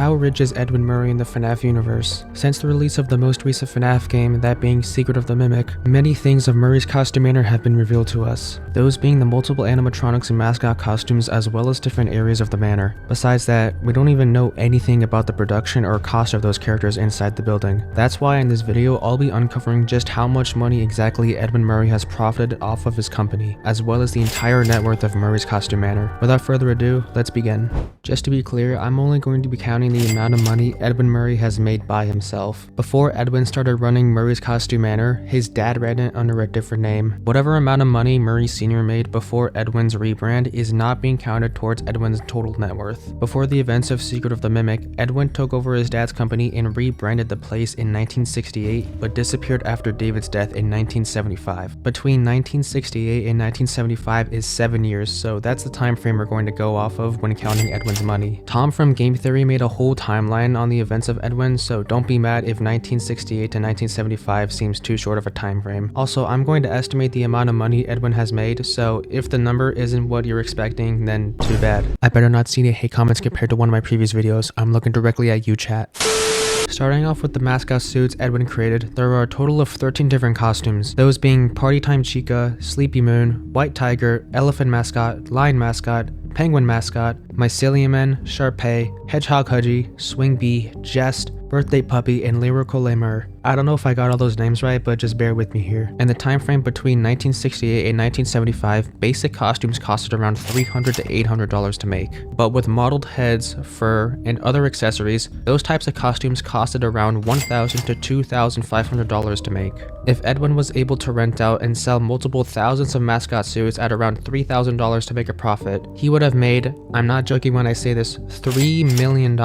How rich is Edwin Murray in the FNAF universe? Since the release of the most recent FNAF game, that being Secret of the Mimic, many things of Murray's costume manner have been revealed to us. Those being the multiple animatronics and mascot costumes as well as different areas of the manor. Besides that, we don't even know anything about the production or cost of those characters inside the building. That's why in this video I'll be uncovering just how much money exactly Edwin Murray has profited off of his company, as well as the entire net worth of Murray's costume manor. Without further ado, let's begin. Just to be clear, I'm only going to be counting the amount of money Edwin Murray has made by himself. Before Edwin started running Murray's costume manor, his dad ran it under a different name. Whatever amount of money Murray Sr. made before Edwin's rebrand is not being counted towards Edwin's total net worth. Before the events of Secret of the Mimic, Edwin took over his dad's company and rebranded the place in 1968, but disappeared after David's death in 1975. Between 1968 and 1975 is 7 years, so that's the time frame we're going to go off of when counting Edwin's money. Tom from Game Theory made a whole timeline on the events of Edwin, so don't be mad if 1968 to 1975 seems too short of a time frame. Also, I'm going to estimate the amount of money Edwin has made, so if the number isn't what you're expecting, then too bad. I better not see any hate comments compared to one of my previous videos. I'm looking directly at you, chat. Starting off with the mascot suits Edwin created, there are a total of 13 different costumes, those being Party Time Chica, Sleepy Moon, White Tiger, Elephant Mascot, Lion Mascot, Penguin Mascot, Mycelium Man, Sharpay, Hedgehog Hudgy, Swing Bee, Jest, Birthday Puppy, and Lyrical Lemur. I don't know if I got all those names right, but just bear with me here. In the time frame between 1968 and 1975, basic costumes costed around $300 to $800 to make. But with modeled heads, fur, and other accessories, those types of costumes costed around $1,000 to $2,500 to make. If Edwin was able to rent out and sell multiple thousands of mascot suits at around $3,000 to make a profit, he would have made, I'm not joking when I say this, $3 million.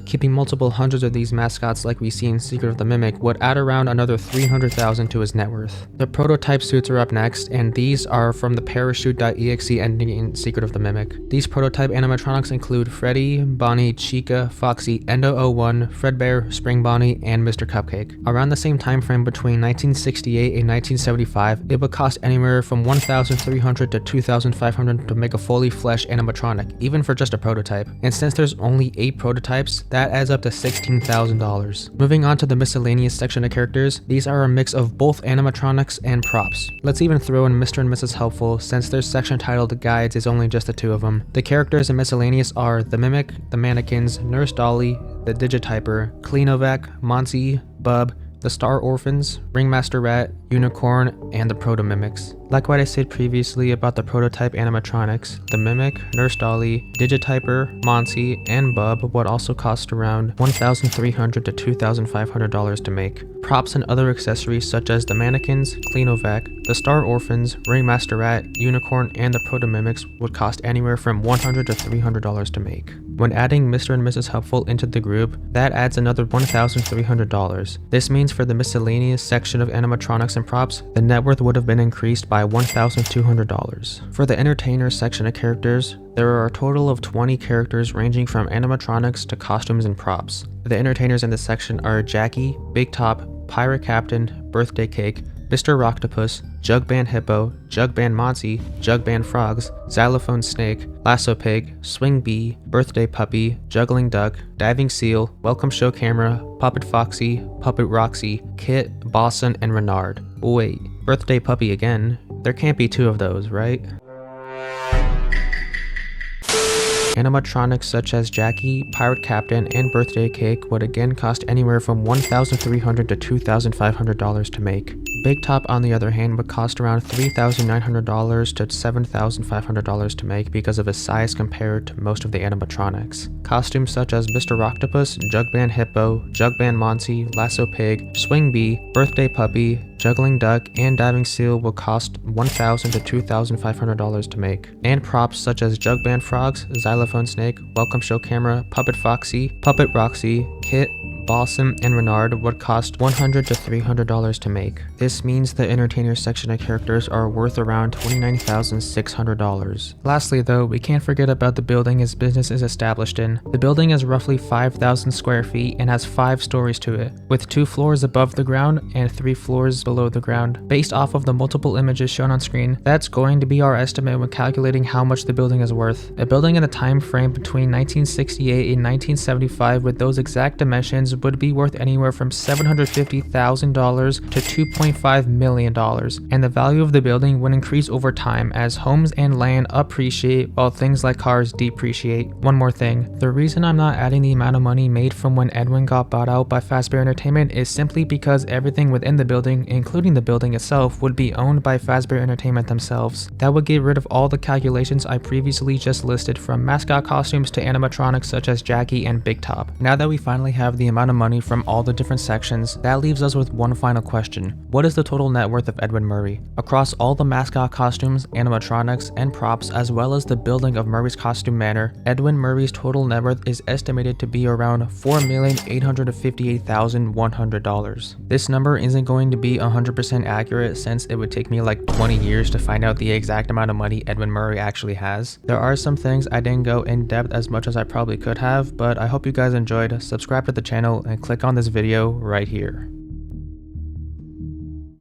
Keeping multiple hundreds of these mascots like we see in Secret of the Mimic would add around another $300,000 to his net worth. The prototype suits are up next, and these are from the parachute.exe ending in Secret of the Mimic. These prototype animatronics include Freddy, Bonnie, Chica, Foxy, Endo-01, Fredbear, Spring Bonnie, and Mr. Cupcake. Around the same time frame between 1968 and 1975, it would cost anywhere from $1,300 to $2,500 to make a fully fleshed animatronic, even for just a prototype. And since there's only 8 prototypes, that adds up to $16,000. Moving on to the miscellaneous section of characters, these are a mix of both animatronics and props. Let's even throw in Mr. and Mrs. Helpful, since their section titled Guides is only just the two of them. The characters in miscellaneous are the Mimic, the Mannequins, Nurse Dolly, the Digityper, Cleanovac, Monty, Bub, the Star Orphans, Ringmaster Rat, Unicorn, and the Proto-Mimics. Like what I said previously about the prototype animatronics, the Mimic, Nurse Dolly, Digityper, Monty, and Bub would also cost around $1,300 to $2,500 to make. Props and other accessories such as the Mannequins, Cleanovac, the Star Orphans, Ringmaster Rat, Unicorn, and the Proto-Mimics would cost anywhere from $100 to $300 to make. When adding Mr. and Mrs. Helpful into the group, that adds another $1,300. This means for the miscellaneous section of animatronics and props, the net worth would have been increased by $1,200. For the entertainer section of characters, there are a total of 20 characters ranging from animatronics to costumes and props. The entertainers in this section are Jackie, Big Top, Pirate Captain, Birthday Cake, Mr. Rocktopus, Jug Band Hippo, Jug Band Monty, Jug Band Frogs, Xylophone Snake, Lasso Pig, Swing Bee, Birthday Puppy, Juggling Duck, Diving Seal, Welcome Show Camera, Puppet Foxy, Puppet Roxy, Kit, Boston, and Renard. Wait, Birthday Puppy again? There can't be two of those, right? Animatronics such as Jackie, Pirate Captain, and Birthday Cake would again cost anywhere from $1,300 to $2,500 to make. Big Top, on the other hand, would cost around $3,900 to $7,500 to make because of his size compared to most of the animatronics. Costumes such as Mr. Rocktopus, Jug Band Hippo, Jug Band Monty, Lasso Pig, Swing Bee, Birthday Puppy, Juggling Duck, and Diving Seal will cost $1,000 to $2,500 to make. And props such as Jug Band Frogs, Xylophone Snake, Welcome Show Camera, Puppet Foxy, Puppet Roxy, Kit, Balsam, and Renard would cost $100 to $300 to make. This means the entertainer section of characters are worth around $29,600. Lastly though, we can't forget about the building his business is established in. The building is roughly 5,000 square feet and has 5 stories to it, with 2 floors above the ground and 3 floors below the ground. Based off of the multiple images shown on screen, that's going to be our estimate when calculating how much the building is worth. A building in the time frame between 1968 and 1975 with those exact dimensions would be worth anywhere from $750,000 to $2.5 million, and the value of the building would increase over time as homes and land appreciate while things like cars depreciate. One more thing, the reason I'm not adding the amount of money made from when Edwin got bought out by Fazbear Entertainment is simply because everything within the building, including the building itself, would be owned by Fazbear Entertainment themselves. That would get rid of all the calculations I previously just listed, from mascot costumes to animatronics such as Jackie and Big Top. Now that we finally have the amount of money from all the different sections, that leaves us with one final question. What is the total net worth of Edwin Murray? Across all the mascot costumes, animatronics, and props, as well as the building of Murray's Costume Manor, Edwin Murray's total net worth is estimated to be around $4,858,100. This number isn't going to be 100% accurate since it would take me like 20 years to find out the exact amount of money Edwin Murray actually has. There are some things I didn't go in depth as much as I probably could have, but I hope you guys enjoyed. Subscribe to the channel and click on this video right here.